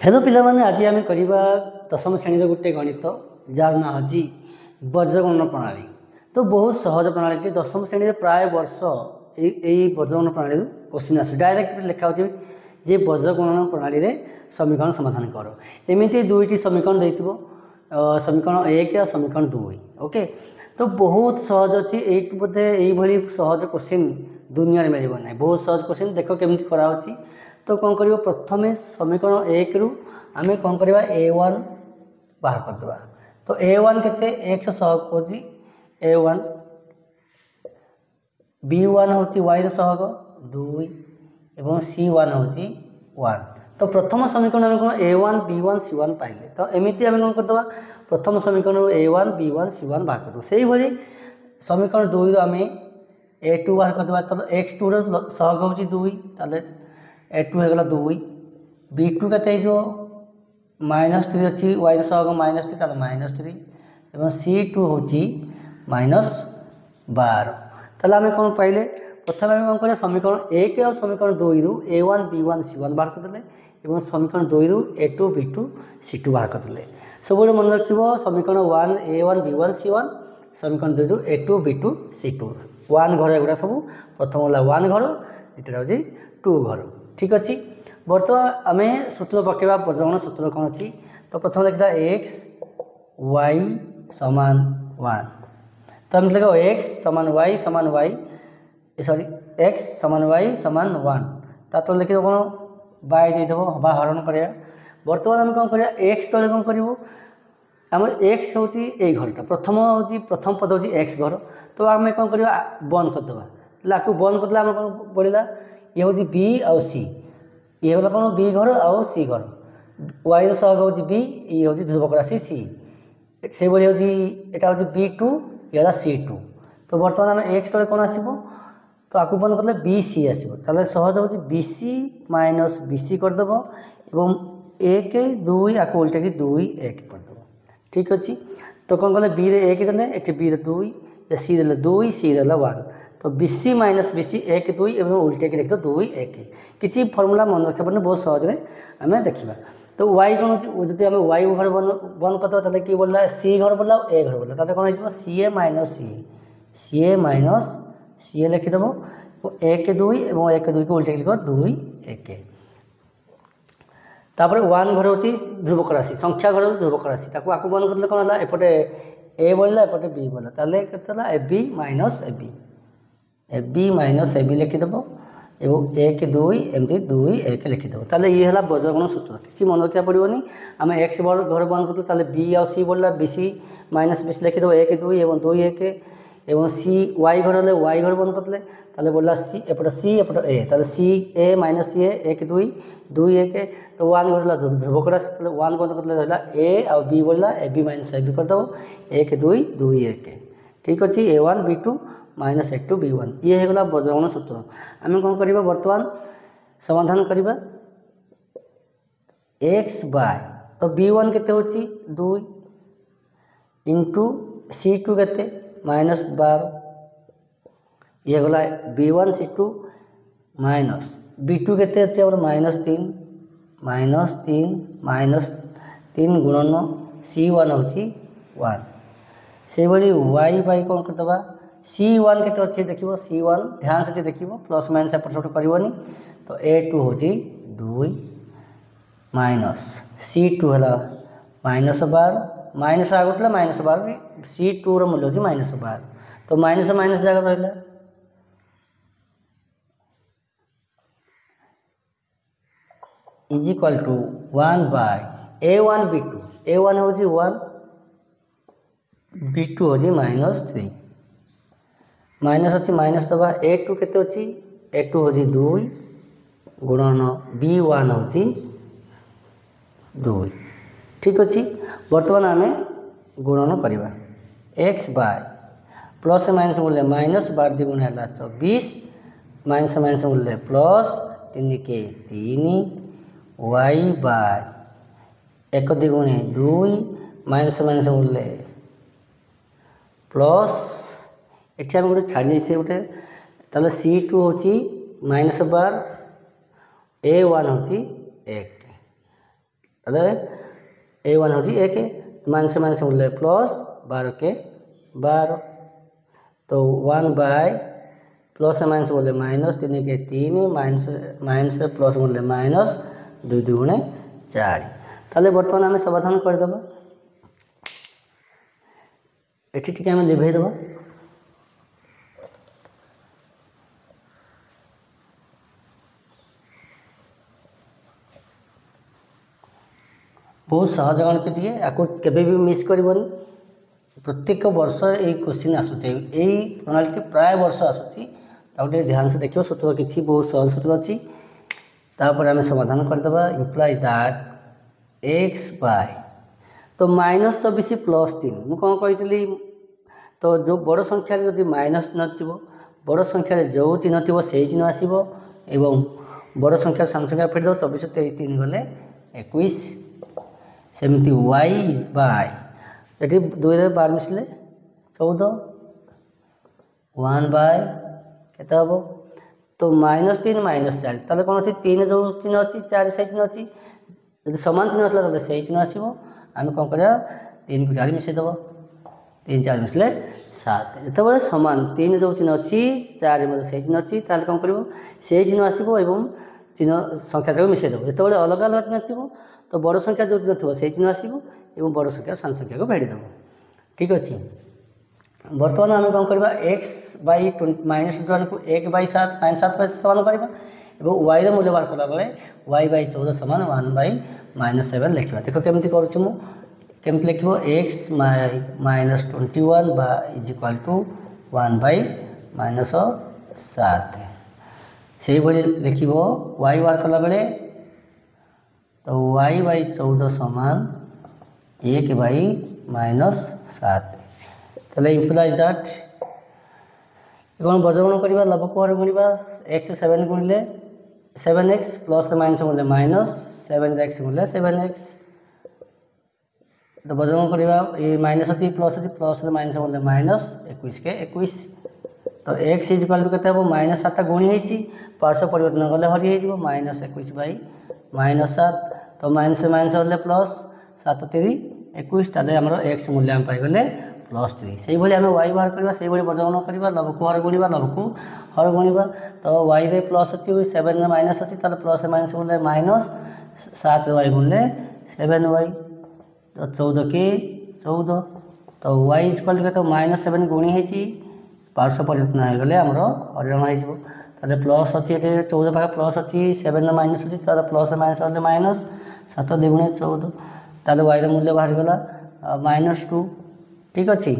Hello पिला माने आज आम करवा दशम श्रेणी गोटे गणित जार ना हूँ वज्रगणन प्रणाली। तो बहुत सहज प्रणाली दशम श्रेणी प्राय वर्ष यही वज्रगणन प्रणाली क्वेश्चन आस डायरेक्ट लिखा जे वज्रगणन प्रणाली रे समीकरण समाधान कर। एमती दुईटी समीकरण देथिबो समीकरण 1 और समीकरण 2। ओके तो बहुत सहज अच्छी ये बोधे यही सहज क्वेश्चन दुनिया में मिल ना। बहुत सहज क्वेश्चन देख केमी कराची। तो कौन कर प्रथम समीकरण 1 रु आम कौन करवा a1 बाहर करदे। तो a1 के x सहग हो a1 b1 हूँ y सहग 2 और c1 हूँ 1। तो प्रथम समीकरण आम कौन a1 b1 c1 पाइले। तो एमती आम कौन करदे प्रथम समीकरण a1 b1 c1 बाहर करदे। से ही समीकरण 2 आम a2 बाहर करदे। तो x2 सहग हूँ 2 ताले a2 होगा 2 b2 के -3 अच्छी y सहग -3 ताले -3 और c2 हूँ -12। ताले आम कौन पाइले प्रथम आम कौन कर समीकरण 1 और समीकरण 2 रु a1 b1 c1 बाहर करदे और समीकरण 2 रु a2 b2 c2 बाहर करदे। सब मन रख समीकरण 1 a1 b1 c1 समीकरण 2 रु a2 b2 c2 1 घर एगुड़ा सब प्रथम है 1 घर द्वितीय हूँ 2 घर। ठीक अच्छे बर्तमान आम सूत्र पकेबा वज्रगणन सूत्र कौन अच्छी। तो प्रथम लिखा x y समान 1। तो आम लिखा x समान y सॉरी x समान y समान 1 तापर लिखी कौन y देदेव बा हरण कर। बर्तमान आम कौन कर x तले कौन कर आम x हूँ ये घरटा प्रथम हूँ प्रथम पद हूँ x घर। तो आम कौन कर बंद करदे आपको बंद करदे आम कौन बढ़ला ये हूँ b आउ c ये होगा कौन b घर आउ c घर y सहग हूँ b ये हूँ ध्रुवक राशि c से हूँ यहाँ हूँ b2 ये c2। तो बर्तमान आम x तले कौन आसो तो आपको बंद करले bc आसो ताले सहज हूँ bc माइनस bc करदेव और 1 2 आपको उल्टे की 2 1 करदेव। ठीक अच्छे तो कौन कले b रे 1 देले ये b रे 2 c देले 2 c देले 1। तो bc माइनस bc 1 2 और उल्टे के लिखते 2 1 किसी फर्मूला मन रखा पड़े बहुत सहज आम देखा। तो y कौन जब आम y घर बंद करदे कि बोलला c घर बोलला a घर बोलला कौन हो सी ए माइनस सी लिखिदेव 1 2 और 1 2 को उल्टे लिख 2 1। तापर 1 घर हूँ ध्रुवक राशि संख्या घर हूँ ध्रुवक राशि आपको बंद करदे कौन है एपटे a बोलला एपटे b बोलला ताले केते a b minus a b लिखिदेव और 1 2 एमती 2 1 लिखिदेव। ताले ये है वज्रगणन सूत्र किसी मन रखा पड़ोनी। आम x घर बंद करदे ताले b आ c बोलला bc माइनस bc लिखिदेव 1 2 और 2 1 और c y घर हेल्ले y घर बंद करदे ताले बोलला c एपटे a ताले c a माइनस a 1 2 2 1। तो 1 घर ध्रुवक राशि ताले 1 बंद करदे रहा a और b बोलला a b minus a b करदेव 1 2 2 1। ठीक अच्छे a1 b2 minus a2 b1 ये होगा वज्रगणन सूत्र। आम कौन करवा बर्तमान समाधान करवा x बाय तो b1 के हूँ 2 इंटू c2 के माइनस 12 ये गला b1 c2 माइनस b2 के अच्छे माइनस 3 गुणन c1 हूँ 1 से y बाई कौन करदे c1 के अच्छे देख c1 ध्यान से देख प्लस माइनस एपट सेपट करनी। तो a2 हूँ 2 माइनस c2 है -12 माइनस आगुला -12 c2 मूल्य हूँ -12। तो माइनस माइनस जगह रहा is equal to 1 bye a1 b2 a1 हूँ 1 b2 हूँ -3 माइनस अच्छी माइनस दबा a2 के अच्छी a2 हूँ 2 गुणन b1 हूँ 2। ठीक अच्छे बर्तमान आम गुणन करवा x बाय प्लस माइनस मूल्य माइनस 12 2 गुण है 24 माइनस माइनस मूल्य प्लस 3 के 3 y बाय 1 2 गुण 2 माइनस माइनस मूल्य प्लस ये आम गोटे छाड़ी गोटे ताले c2 हूँ -12 a1 हूँ 1 ताले A1 हूँ एक माइनस माइनस बोले प्लस 12 के 12 तो 1 प्लस माइनस बोले माइनस 3 के 3 माइनस माइनस प्लस बोले माइनस 2 2 4 ताले बर्तमान आम समाधान करदे ये टी आम लिभेद बहुत सहज गणित टे आपको केवे भी मिस करबनी प्रत्येक वर्ष ये क्वेश्चन आसूचे यही प्रणाली प्राय वर्ष आसूची ध्यान से देखिए सूत्र किसी बहुत सहज सूत्र अच्छी तापर आम समाधान करदे इम्प्लाइज दैट एक्स बाय तो -24 प्लस 3 मुझे कौन कही तो जो बड़ संख्यार जब माइनस नथिबो बड़ संख्यार जो चिन्ह थी से चिन्ह आसो एवं बड़ संख्यार सान संख्या फेट दो 24 3 गले 21 सेमती वाई इज बाय ये 2 मिसले 14 1 बाय केते हम तो -3 -4 ताले कौन अच्छी 3 जो चिन्ह अच्छी 4 से चिन्ह अच्छी जब सामान चिन्ह था से चिन्ह आसो आम कौन कर 3 को 4 मिसईदेव 3 4 मिसले 7 जो सामान 3 जो चिन्ह अच्छी 4 से चिन्ह अच्छी कौन कर से चिन्ह आसो एवं चिन्ह संख्या मिसईदेव जो अलग अलग चिन्ह थी तो बड़ संख्या जो चिन्ह थी से चिन्ह आसो एवं बड़ संख्या सान संख्या को भेड़देव ठीक अच्छे बर्तमान आम कौन करवा एक्स बै -21 को 1/7 -7 सामान करवा वाई मूल्य बाहर कला बेले y/14 समान 1/-7 लिखा देख केमती करें लिख एक्स -21 इज इक्वाल टू 1/-7 से लिख वाई बाहर कला बेले तो y/14 समान 1/-7 ताले इम्प्लाइज दैट कौन बजगण करवा लभ को गुणा एक्स 7 गुणिले 7x प्लस माइनस बोले माइनस 7x बोले 7x तो बजगण करवा ये माइनस अच्छी प्लस माइनस बोले माइनस 21 के 21 तो x इज इक्वल टू के -7 गुणी होती पार्श्व परिवर्तन गले हरी हो -21/-7 तो माइनस माइनस बोले प्लस 7 3 21 ताले आमर x मूल्य आम पाइगले +3 से आम वाई बाहर करवा से बजगण करवा लभ को हर गुणा लभ को हर गुणा तो वाई रे प्लस अच्छी 7 माइनस अच्छी प्लस माइनस बोले -7 वाई गुणले 7y तो 14 के 14 तो वाई इक्वल तो -7 गुणी होती पार्श्व परिवर्तन हो गले आमर हरिण हो प्लस अच्छी 14 पाखे प्लस अच्छी 7 माइनस अच्छी प्लस माइनस बोले -7 2 14 ताले वाई मूल्य बाहर गला -2 ठीक अच्छे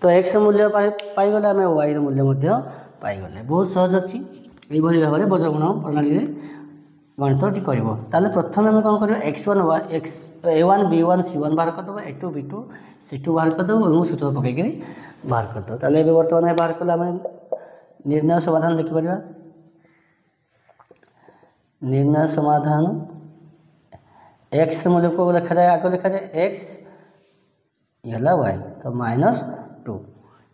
तो एक्स मूल्य पाईगले आम वाई मूल्य पाईगले बहुत सहज अच्छी यही भाव में बजगण प्रणाली गणित कर प्रथम आम कौन कर x1 a1 b1 c1 बाहर करदेव a2 b2 c2 बाहर करदेव और सूत्र पकईक बाहर करदेव ताले बर्तमान बाहर कले आम निर्णय समाधान लिखिपर निर्णय समाधान एक्स मूल्य को लिखा जाए आगे लिखा जाए एक्स ये वाई तो -2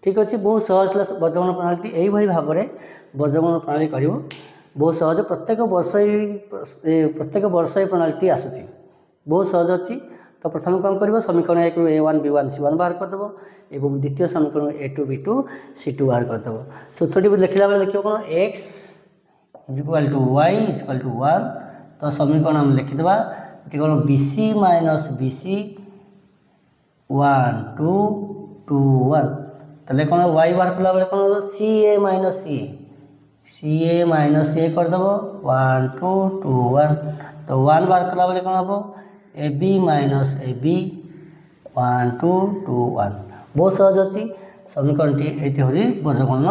ठीक अच्छे बहुत सहज बजगण प्रणाली यही भाव में बजगण प्रणाली कर बहुत सहज प्रत्येक वर्ष ये प्रणाली आसूची बहुत सहज अच्छी तो प्रथम कौन कर समीकरण 1 a1 b1 c1 बाहर करदेव और द्वितीय समीकरण a2 b2 c2 बाहर करदेव सूत्रटी लिखला बेले लिख कौन x is equal to y is equal to 1 तो समीकरण आम लिखिदेवा ये कौन bc माइनस bc 1 2 2 1 ताले कौन वाई बाहर कला बेले कौन ca माइनस a करदेव 1 2 2 1 तो 1 बाहर कला बेले कौन हम ab माइनस ab 1 2 2 1 बहुत सहज अच्छी समीकरण ये हूँ बजगण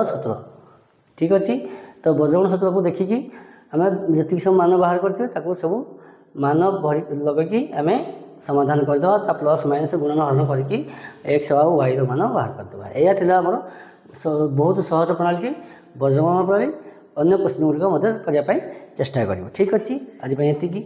सूत्र ठीक अच्छे तो बजगण सूत्र को देखिकी आम जी सब मान बाहर करते सब मान लगेगी आम समाधान करदे प्लस माइनस गुणन हरण करके एक्स और वाई मान बाहर करदे यह आमर बहुत सहज प्रणाली बजगण प्रणाली अन्य क्वेश्चन गुड़िक करने चेष्टा कर ठीक अच्छे आज ये